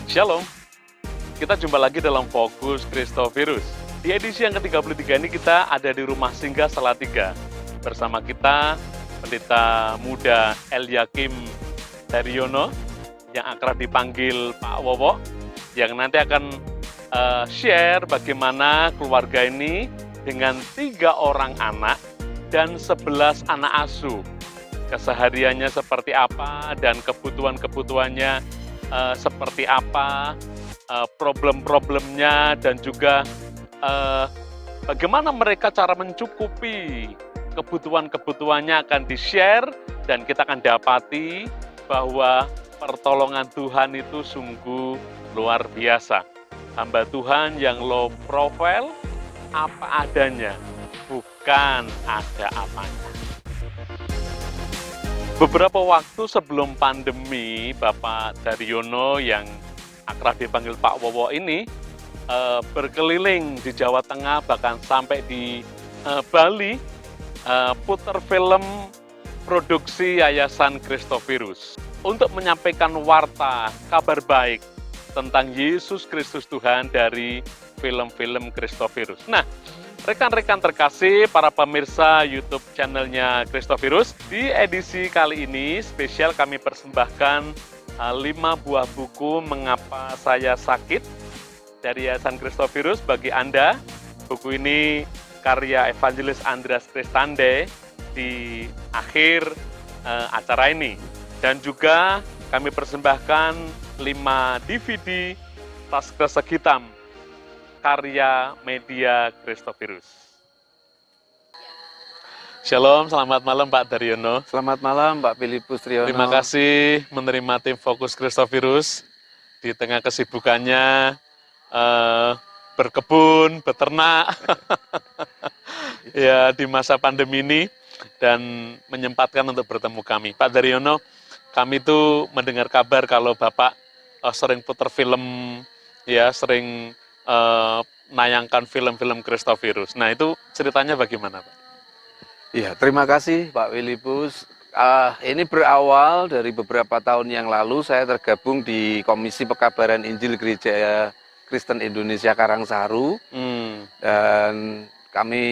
Shalom, kita jumpa lagi dalam Fokus Kristovirus. Di edisi yang ke-33 ini kita ada di Rumah Singgah Salatiga. Bersama kita, Pendeta Muda Eliakim Daryono, yang akrab dipanggil Pak Wowo, yang nanti akan share bagaimana keluarga ini dengan 3 orang anak dan 11 anak asuh. Kesehariannya seperti apa dan kebutuhan-kebutuhannya seperti apa, problem-problemnya, dan juga bagaimana mereka cara mencukupi kebutuhan-kebutuhannya akan di-share, dan kita akan dapati bahwa pertolongan Tuhan itu sungguh luar biasa. Hamba Tuhan yang low profile, apa adanya, bukan ada apanya. Beberapa waktu sebelum pandemi, Bapak Daryono yang akrab dipanggil Pak Wowo ini berkeliling di Jawa Tengah, bahkan sampai di Bali, putar film produksi Yayasan Kristovirus untuk menyampaikan warta kabar baik tentang Yesus Kristus Tuhan dari film-film Kristovirus. Nah, rekan-rekan terkasih, para pemirsa YouTube channelnya Kristovirus, di edisi kali ini spesial kami persembahkan 5 buah buku Mengapa Saya Sakit dari Yayasan Kristovirus bagi Anda. Buku ini karya Evangelis Andreas Kristande di akhir acara ini. Dan juga kami persembahkan 5 DVD tas kresek hitam karya media Kristovirus. Shalom, selamat malam Pak Daryono. Selamat malam Pak Filipus Triyono. Terima kasih menerima tim Fokus Kristovirus di tengah kesibukannya berkebun, beternak, ya di masa pandemi ini, dan menyempatkan untuk bertemu kami. Pak Daryono, kami itu mendengar kabar kalau Bapak sering putar film, ya sering nayangkan film-film Kristovirus. Nah, itu ceritanya bagaimana, Pak? Iya, terima kasih Pak Filipus. Ini berawal dari beberapa tahun yang lalu saya tergabung di Komisi Pekabaran Injil Gereja Kristen Indonesia Karangsaru. Dan kami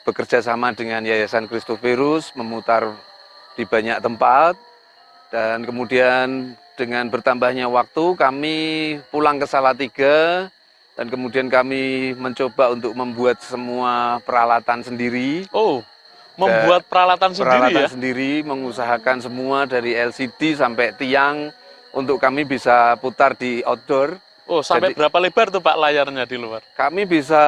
bekerja sama dengan Yayasan Kristovirus memutar di banyak tempat. Dan kemudian dengan bertambahnya waktu kami pulang ke Salatiga. Dan kemudian kami mencoba untuk membuat semua peralatan sendiri. Oh, membuat peralatan sendiri ya? Peralatan sendiri, mengusahakan semua dari LCD sampai tiang untuk kami bisa putar di outdoor. Oh, sampai berapa lebar tuh Pak layarnya di luar? Kami bisa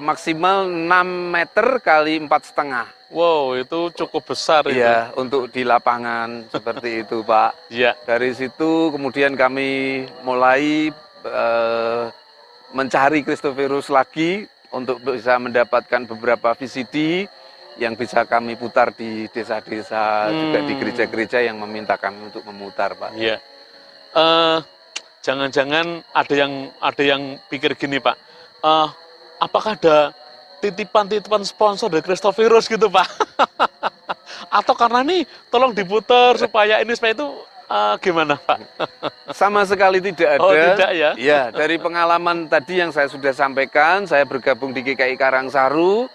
maksimal 6 meter kali 4,5. Wow, itu cukup besar itu. Iya, untuk di lapangan seperti itu Pak. Iya. Dari situ kemudian kami mulai mencari Kristovirus lagi untuk bisa mendapatkan beberapa VCD yang bisa kami putar di desa-desa, juga di gereja-gereja yang meminta kami untuk memutar, Pak. Iya. Jangan-jangan ada yang pikir gini, Pak. Apakah ada titipan-titipan sponsor dari Kristovirus gitu, Pak? Atau karena nih tolong diputar supaya itu gimana, Pak? Sama sekali tidak ada. Oh, tidak ya? Ya, dari pengalaman tadi yang saya sudah sampaikan, saya bergabung di GKI Karangsaru.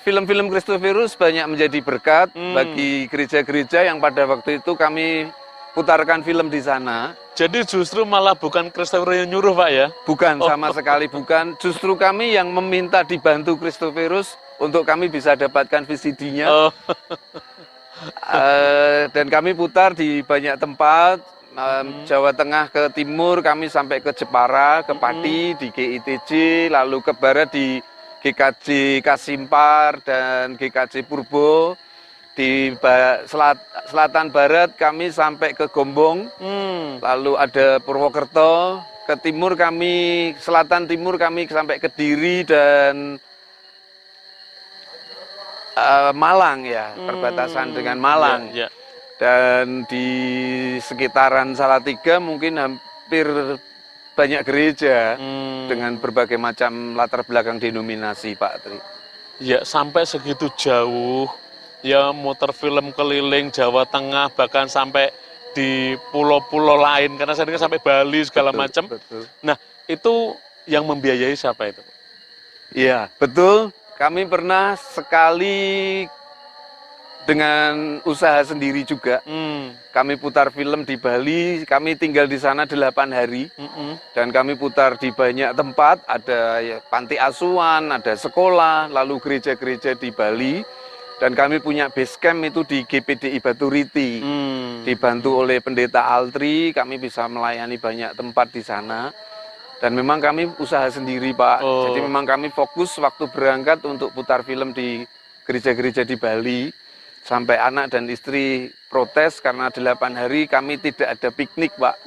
Film-film Kristovirus banyak menjadi berkat bagi gereja-gereja yang pada waktu itu kami putarkan film di sana. Jadi justru malah bukan Kristovirus yang nyuruh, Pak ya? Bukan, sama sekali bukan. Justru kami yang meminta dibantu Kristovirus untuk kami bisa dapatkan VCD-nya. Oh. Dan kami putar di banyak tempat, Jawa Tengah ke timur, kami sampai ke Jepara, ke Pati, di GITJ, lalu ke barat di GKJ Kasimpar dan GKJ Purbo. Di selatan barat kami sampai ke Gombong, lalu ada Purwokerto. Ke timur kami, selatan timur kami sampai ke Kediri dan Malang ya, perbatasan dengan Malang. Ya, ya. Dan di sekitaran Salatiga mungkin hampir banyak gereja dengan berbagai macam latar belakang denominasi, Pak Tri. Ya, sampai segitu jauh, ya muter film keliling Jawa Tengah, bahkan sampai di di pulau-pulau lain, karena saya dengar sampai Bali segala Betul, macam. betul. Nah, itu yang membiayai siapa itu? Iya, betul. Kami pernah sekali dengan usaha sendiri juga. Kami putar film di Bali, kami tinggal di sana 8 hari. Dan kami putar di banyak tempat, ada ya, panti asuhan, ada sekolah, lalu gereja-gereja di Bali. Dan kami punya base camp itu di GPDI Baturiti. Dibantu oleh Pendeta Altri, kami bisa melayani banyak tempat di sana. Dan memang kami usaha sendiri, Pak. Jadi memang kami fokus waktu berangkat untuk putar film di gereja-gereja di Bali. Sampai anak dan istri protes karena 8 hari kami tidak ada piknik, Pak.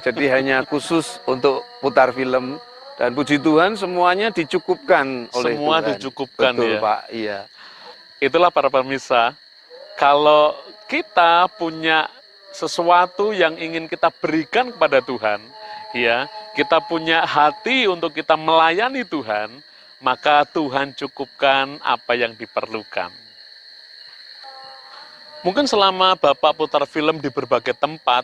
Jadi hanya khusus untuk putar film. Dan puji Tuhan semuanya dicukupkan oleh Semua Tuhan. dicukupkan. Betul, ya, Pak. Iya. Itulah para pemirsa, kalau kita punya sesuatu yang ingin kita berikan kepada Tuhan, ya, kita punya hati untuk kita melayani Tuhan, maka Tuhan cukupkan apa yang diperlukan. Mungkin selama Bapak putar film di berbagai tempat,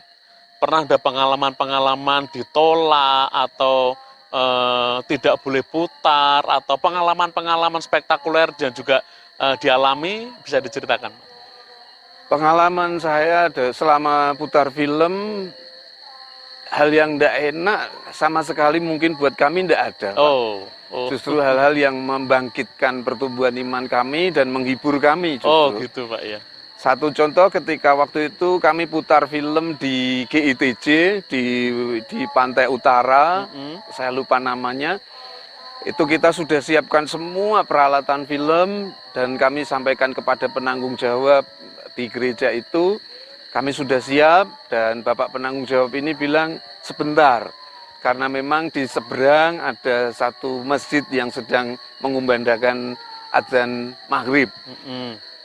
pernah ada pengalaman-pengalaman ditolak atau tidak boleh putar, atau pengalaman-pengalaman spektakuler dan juga dialami, bisa diceritakan? Pengalaman saya selama putar film, hal yang tidak enak sama sekali mungkin buat kami tidak ada. Justru hal-hal yang membangkitkan pertumbuhan iman kami dan menghibur kami justru. Oh gitu, Pak, ya. Satu contoh ketika waktu itu kami putar film di GITJ di Pantai Utara, saya lupa namanya. Itu kita sudah siapkan semua peralatan film dan kami sampaikan kepada penanggung jawab di gereja itu. Kami sudah siap dan Bapak penanggung jawab ini bilang sebentar. Karena memang di seberang ada satu masjid yang sedang mengumandangkan azan maghrib.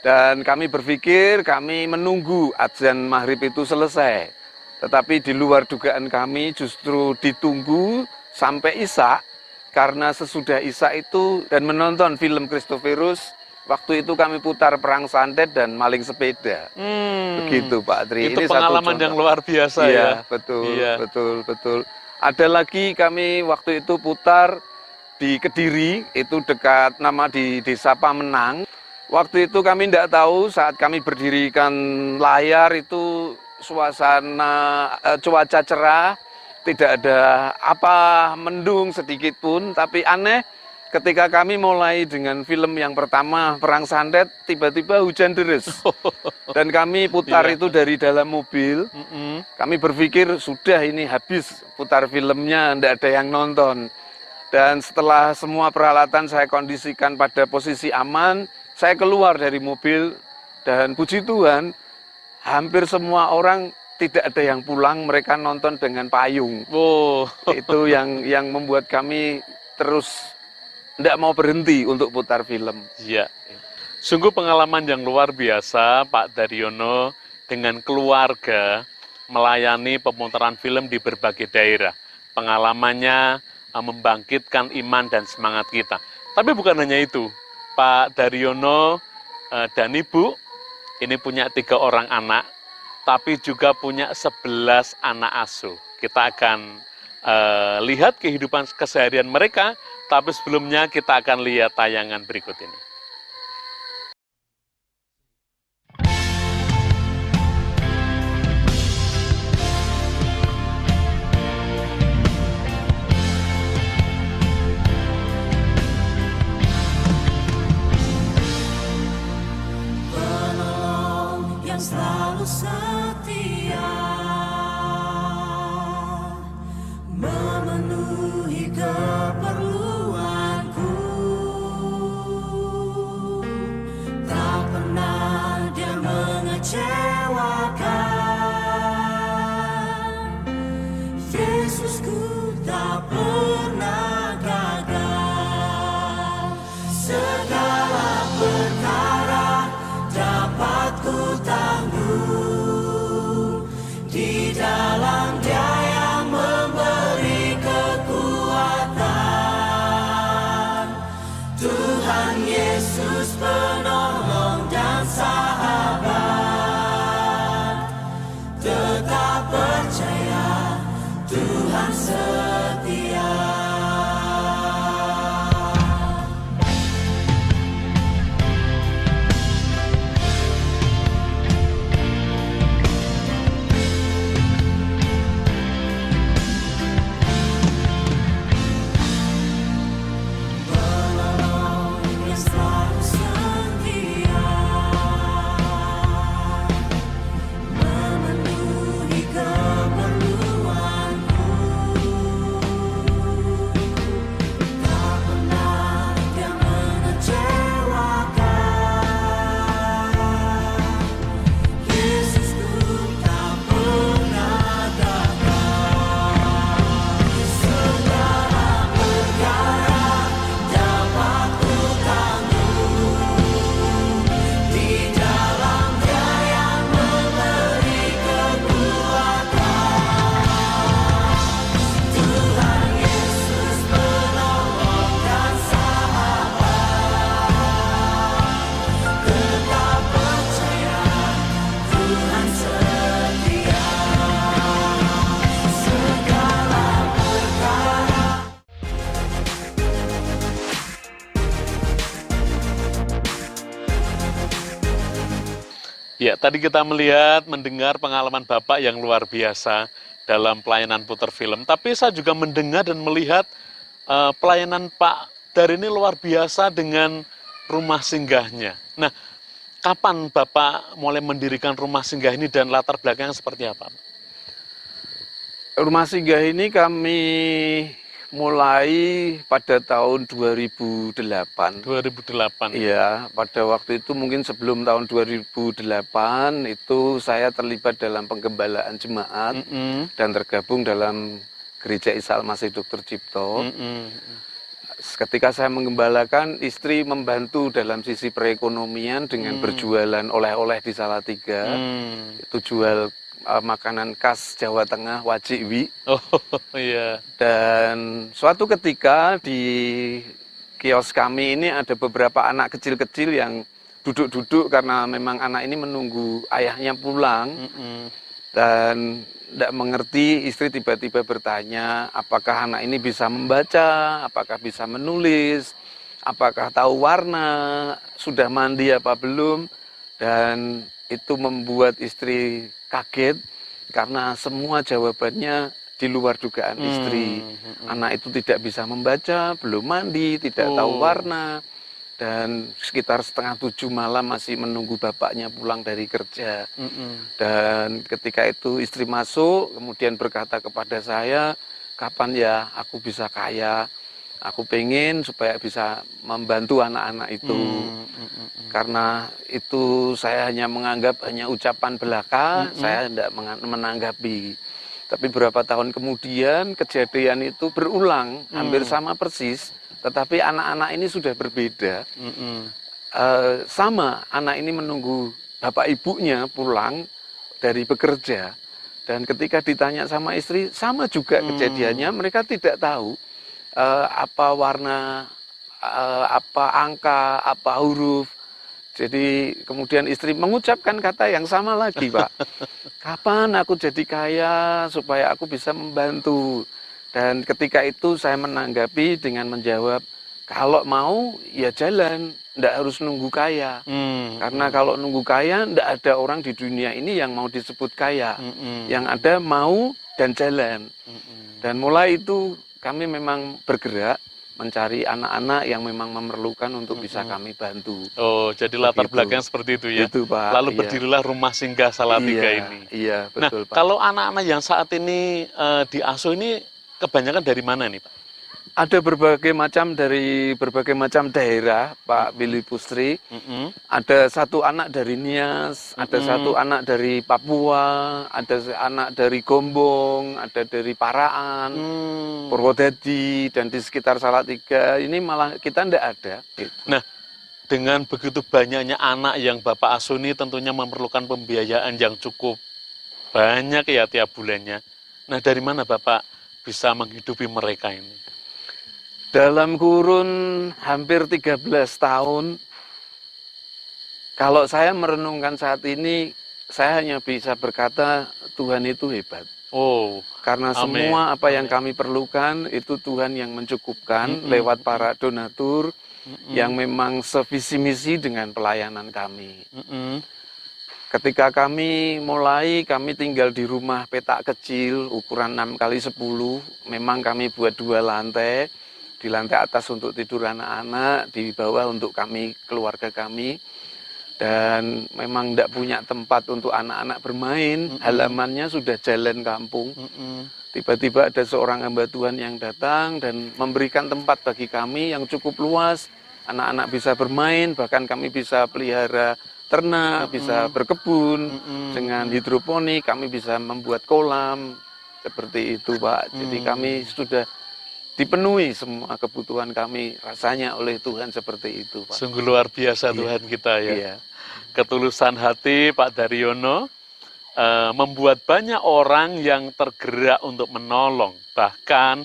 Dan kami berpikir kami menunggu azan maghrib itu selesai. Tetapi di luar dugaan kami justru ditunggu sampai Isya. Karena sesudah Isya itu dan menonton film Christophorus, waktu itu kami putar Perang Santet dan Maling Sepeda. Begitu, Pak Tri. Itu ini pengalaman yang luar biasa, iya, ya. Betul, Iya. betul. Ada lagi kami waktu itu putar di Kediri, itu dekat nama di Desa Pamenang. Waktu itu kami tidak tahu saat kami berdirikan layar itu suasana cuaca cerah, tidak ada apa mendung sedikit pun, tapi aneh ketika kami mulai dengan film yang pertama Perang Santet, tiba-tiba hujan deras. Dan kami putar itu dari dalam mobil. Kami berpikir sudah ini habis putar filmnya, tidak ada yang nonton. Dan setelah semua peralatan saya kondisikan pada posisi aman, saya keluar dari mobil dan puji Tuhan, hampir semua orang tidak ada yang pulang, mereka nonton dengan payung. Itu yang membuat kami terus tidak mau berhenti untuk putar film. Iya. Sungguh pengalaman yang luar biasa, Pak Daryono, dengan keluarga melayani pemutaran film di berbagai daerah. Pengalamannya membangkitkan iman dan semangat kita. Tapi bukan hanya itu, Pak Daryono dan Ibu ini punya 3 orang anak, tapi juga punya 11 anak asuh. Kita akan lihat kehidupan keseharian mereka, tapi sebelumnya kita akan lihat tayangan berikut ini. Selalu setia memenuhi keperluanku. Tuhan setia. Penolong yang selalu setia, memenuhi keperluanku. Tak pernah Dia mengecewakan. Yesusku tak pernah gagal. Segala perkara dapat ku tanggung di dalam Dia yang memberi kekuatan. Tuhan Yesus penolong dan sahabat, tetap percaya Tuhan setia. Segala perkara. Ya, tadi kita mendengar pengalaman Bapak yang luar biasa dalam pelayanan putar film. Tapi saya juga mendengar dan melihat pelayanan Pak Dar ini luar biasa dengan rumah singgahnya. Nah, kapan Bapak mulai mendirikan rumah singgah ini dan latar belakangnya seperti apa? Rumah singgah ini kami mulai pada tahun 2008. 2008. Iya, pada waktu itu mungkin sebelum tahun 2008 itu saya terlibat dalam penggembalaan jemaat dan tergabung dalam Gereja Isa Al-Masih Dr. Cipto. Ketika saya menggembalakan, istri membantu dalam sisi perekonomian dengan berjualan oleh-oleh di Salatiga. Itu jual makanan khas Jawa Tengah, wajikwi. Oh iya. Dan suatu ketika di kios kami ini ada beberapa anak kecil-kecil yang duduk-duduk karena memang anak ini menunggu ayahnya pulang. Dan tidak mengerti, istri tiba-tiba bertanya, apakah anak ini bisa membaca, apakah bisa menulis, apakah tahu warna, sudah mandi apa belum. Dan itu membuat istri kaget karena semua jawabannya di luar dugaan istri. Anak itu tidak bisa membaca, belum mandi, tidak tahu warna, dan sekitar 6:30 malam masih menunggu bapaknya pulang dari kerja. Dan ketika itu istri masuk, kemudian berkata kepada saya, kapan ya aku bisa kaya? Aku pengen supaya bisa membantu anak-anak itu. Karena itu saya hanya menganggap hanya ucapan belaka, saya tidak menanggapi. Tapi beberapa tahun kemudian kejadian itu berulang, hampir sama persis. Tetapi anak-anak ini sudah berbeda. Sama, anak ini menunggu bapak ibunya pulang dari bekerja. Dan ketika ditanya sama istri, sama juga kejadiannya. Mereka tidak tahu apa warna, apa angka, apa huruf. Jadi kemudian istri mengucapkan kata yang sama lagi, Pak. Kapan aku jadi kaya supaya aku bisa membantu? Dan ketika itu saya menanggapi dengan menjawab, kalau mau ya jalan, tidak harus nunggu kaya. Karena kalau nunggu kaya, tidak ada orang di dunia ini yang mau disebut kaya. Yang ada mau dan jalan. Dan mulai itu kami memang bergerak mencari anak-anak yang memang memerlukan untuk bisa kami bantu. Oh, jadi latar belakang seperti itu ya. Itu, Pak. Lalu Iya. berdirilah rumah singgah Salatiga Iya, ini. iya, Nah, betul, Pak. kalau anak-anak yang saat ini diasuh ini kebanyakan dari mana nih, Pak? Ada berbagai macam dari berbagai macam daerah, Pak Billy Pustri. Ada satu anak dari Nias, ada satu anak dari Papua, ada anak dari Gombong, ada dari Paraan, Purwodadi, dan di sekitar Salatiga. Ini malah kita tidak ada. Gitu. Nah, dengan begitu banyaknya anak yang Bapak asuh ini tentunya memerlukan pembiayaan yang cukup banyak ya tiap bulannya. Nah, dari mana Bapak bisa menghidupi mereka ini? Dalam kurun hampir 13 tahun, kalau saya merenungkan saat ini, saya hanya bisa berkata Tuhan itu hebat. Oh, Karena amin. semua apa yang kami perlukan itu Tuhan yang mencukupkan lewat para donatur yang memang sevisi misi dengan pelayanan kami. Mm-mm. Ketika kami mulai, kami tinggal di rumah petak kecil ukuran 6 kali 10. Memang kami buat 2 lantai. Di lantai atas untuk tidur anak-anak, di bawah untuk kami, keluarga kami. Dan memang tidak punya tempat untuk anak-anak bermain. Halamannya sudah jalan kampung. Mm-mm. Tiba-tiba ada seorang hamba Tuhan yang datang dan memberikan tempat bagi kami yang cukup luas. Anak-anak bisa bermain, bahkan kami bisa pelihara ternak, bisa berkebun dengan hidroponik, kami bisa membuat kolam seperti itu, Pak. Jadi kami sudah dipenuhi semua kebutuhan kami rasanya oleh Tuhan seperti itu, Pak. Sungguh luar biasa Iya. Tuhan kita ya. Iya. Ketulusan hati Pak Daryono membuat banyak orang yang tergerak untuk menolong. Bahkan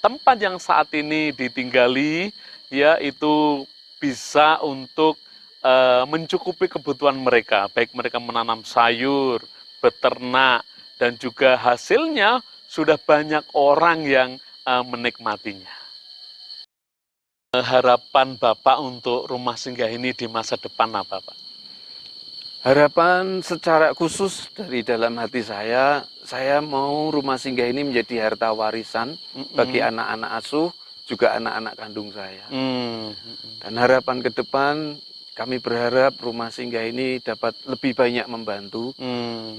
tempat yang saat ini ditinggali ya itu bisa untuk mencukupi kebutuhan mereka, baik mereka menanam sayur, beternak, dan juga hasilnya sudah banyak orang yang menikmatinya. Harapan Bapak untuk rumah singgah ini di masa depan apa, Pak? Harapan secara khusus dari dalam hati saya mau rumah singgah ini menjadi harta warisan bagi anak-anak asuh, juga anak-anak kandung saya. Dan harapan ke depan, kami berharap rumah singgah ini dapat lebih banyak membantu,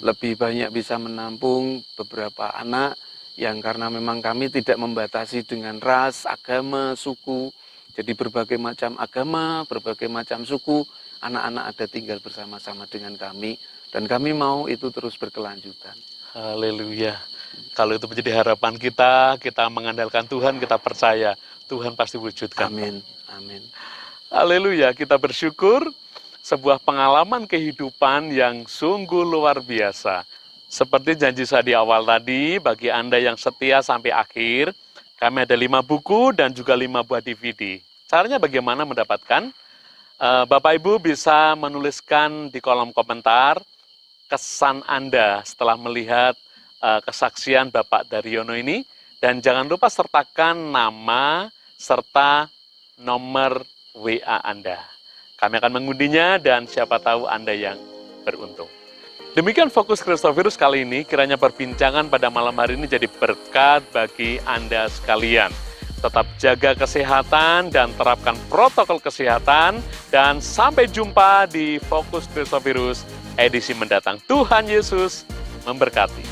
lebih banyak bisa menampung beberapa anak yang karena memang kami tidak membatasi dengan ras, agama, suku. Jadi berbagai macam agama, berbagai macam suku, anak-anak ada tinggal bersama-sama dengan kami. Dan kami mau itu terus berkelanjutan. Haleluya. Kalau itu menjadi harapan kita mengandalkan Tuhan, kita percaya Tuhan pasti wujudkan. Amin, amin. Haleluya, kita bersyukur sebuah pengalaman kehidupan yang sungguh luar biasa. Seperti janji saya di awal tadi, bagi Anda yang setia sampai akhir, kami ada 5 buku dan juga 5 buah DVD. Caranya bagaimana mendapatkan? Bapak Ibu bisa menuliskan di kolom komentar kesan Anda setelah melihat kesaksian Bapak Daryono ini. Dan jangan lupa sertakan nama serta nomor WA Anda. Kami akan mengundinya dan siapa tahu Anda yang beruntung. Demikian Fokus Kristovirus kali ini, kiranya perbincangan pada malam hari ini jadi berkat bagi Anda sekalian. Tetap jaga kesehatan dan terapkan protokol kesehatan. Dan sampai jumpa di Fokus Kristovirus edisi mendatang. Tuhan Yesus memberkati.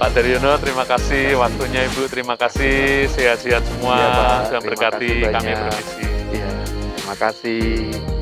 Pak Daryono, terima kasih waktunya Ibu, terima kasih, sehat-sehat semua, Iya, Pak. Tuhan Terima berkati, kasih kami banyak. permisi. Iya, terima kasih.